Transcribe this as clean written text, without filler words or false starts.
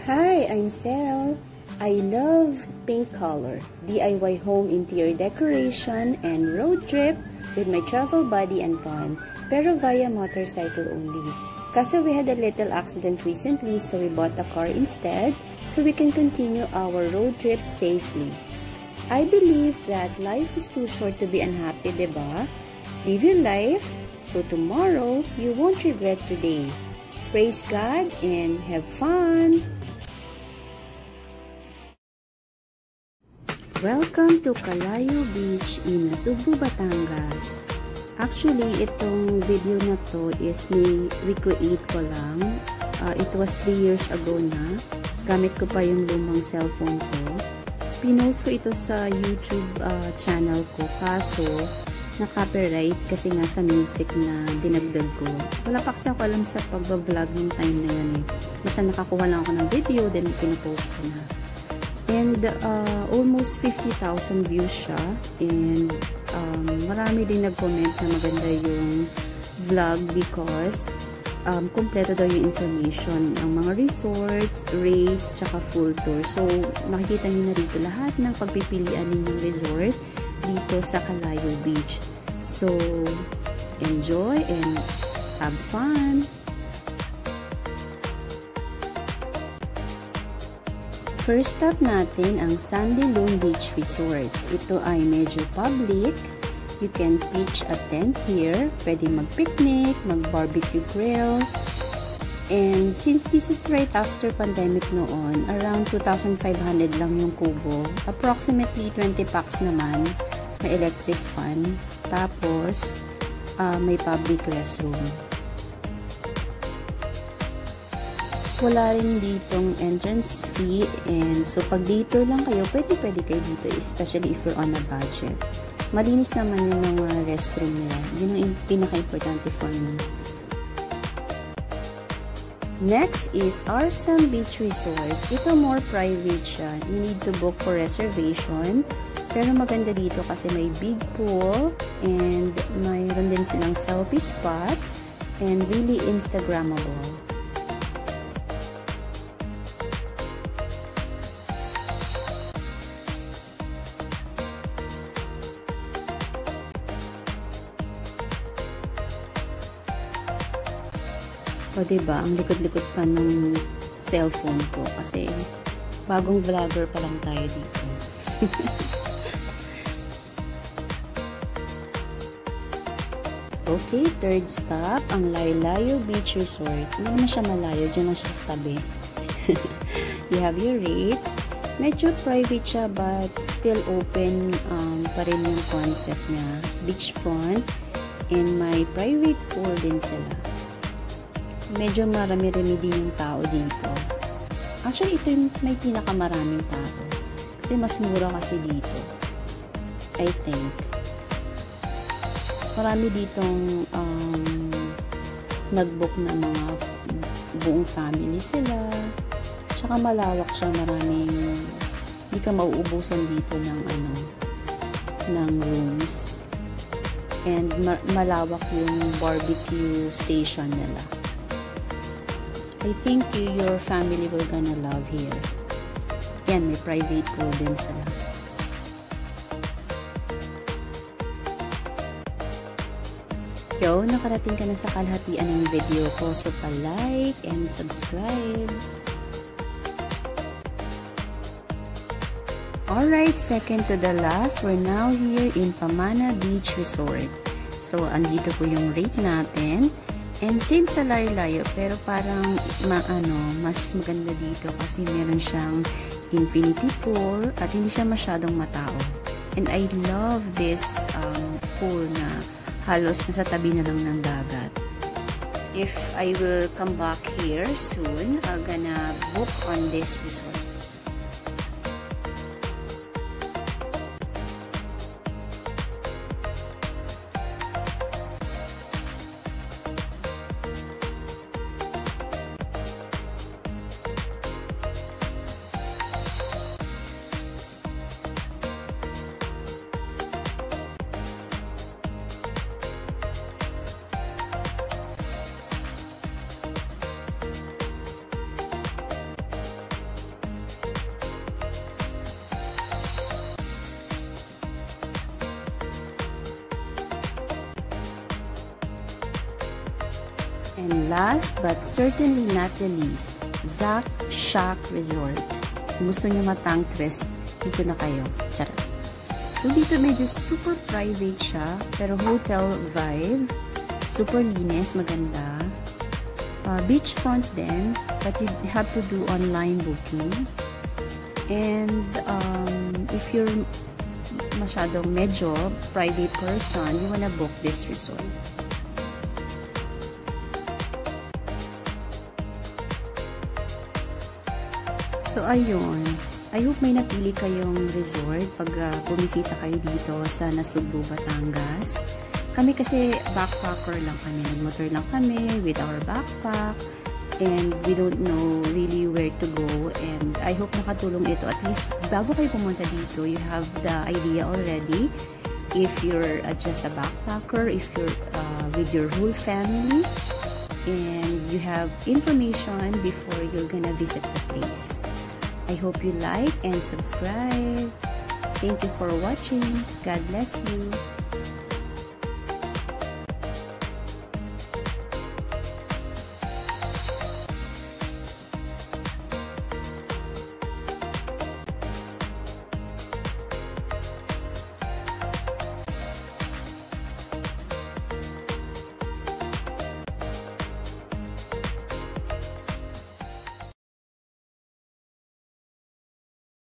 Hi, I'm Sel. I love pink color, DIY home interior decoration, and road trip with my travel buddy Anton, pero via motorcycle only. Kaso we had a little accident recently, so we bought a car instead so we can continue our road trip safely. I believe that life is too short to be unhappy, diba? Live your life, so tomorrow you won't regret today. Praise God and have fun! Welcome to Calayo Beach in Nasugbu, Batangas. Actually, itong video na to is ni-recreate ko lang. It was 3 years ago na. Gamit ko pa yung lumang cellphone ko. Pinost ko ito sa YouTube channel ko. Kaso, na-copyright kasi nga sa music na dinagdag ko. Wala pa kasi ako alam sa pag-vlog ng time na yan eh. Basta nakakuha lang ako ng video, then pinopost ko na. And almost 50,000 views siya. And marami din nag-comment na maganda yung vlog because kompleto daw yung information. Ang mga resorts, rates, tsaka full tour. So, makikita niyo na rito lahat ng pagpipilian ninyong resort dito sa Calayo Beach. So, enjoy and have fun! First stop natin ang Sandy Loan Beach Resort. Ito ay medyo public. You can pitch a tent here. Pwede mag-picnic, mag-barbecue grill. And since this is right after pandemic noon, around 2,500 lang yung kubo. Approximately 20 packs naman. May electric fan. Tapos, may public restroom. Wala rin ditong entrance fee, and so pag day tour lang kayo, pwede kayo dito, especially if you're on a budget. Malinis naman yung mga restroom nila. Yun ang pinaka-importante for me. Next is Arsam Beach Resort. Ito more private siya. You need to book for reservation. Pero maganda dito kasi may big pool and mayroon din silang selfie spot and really Instagrammable. O diba, ang likod-likod pa ng cellphone ko kasi bagong vlogger pa lang tayo dito. Okay, third stop, ang Laylayo Beach Resort. Hindi naman siya malayo, dyan lang siya sa tabi. You have your rates. Medyo private siya but still open pa rin yung concept niya. Beachfront and may private pool din sila. Medyo marami-rami din yung tao dito. Actually, ito yung may pinakamaraming tao. Kasi mas mura kasi dito. I think. Marami ditong nag-book na mga buong family sila. Tsaka malawak siya. Maraming hindi ka mauubusan dito ng rooms. And malawak yung barbecue station nila. I think your family will gonna love here. Yan, may private pool din sila. Yo, nakarating ka na sa kalahatian ng video ko. So, pa-like and subscribe. Alright, second to the last. We're now here in Pamana Beach Resort. So, andito po yung rate natin. And same sa Laylayo, pero parang mas maganda dito kasi meron siyang infinity pool at hindi siya masyadong matao. And I love this pool na halos nasa tabi na lang ng dagat. If I will come back here soon, I'm gonna book on this resort. And last but certainly not the least, Zack Shack Resort. Kung gusto nyo matang twist, dito na kayo. Charot. So dito medyo super private siya, pero hotel vibe. Super linis, maganda. Beachfront din, but you have to do online booking. And if you're masyadong medyo private person, you wanna book this resort. So, ayun. I hope may napili kayong resort pag bumisita kayo dito sa Nasugbu, Batangas. Kami kasi backpacker lang kami. Nag-motor lang kami with our backpack. And we don't know really where to go. And I hope nakatulong ito. At least, bago kayo pumunta dito, you have the idea already. If you're just a backpacker, if you're with your whole family, and you have information before you're gonna visit the place. I hope you like and subscribe. Thank you for watching. God bless you.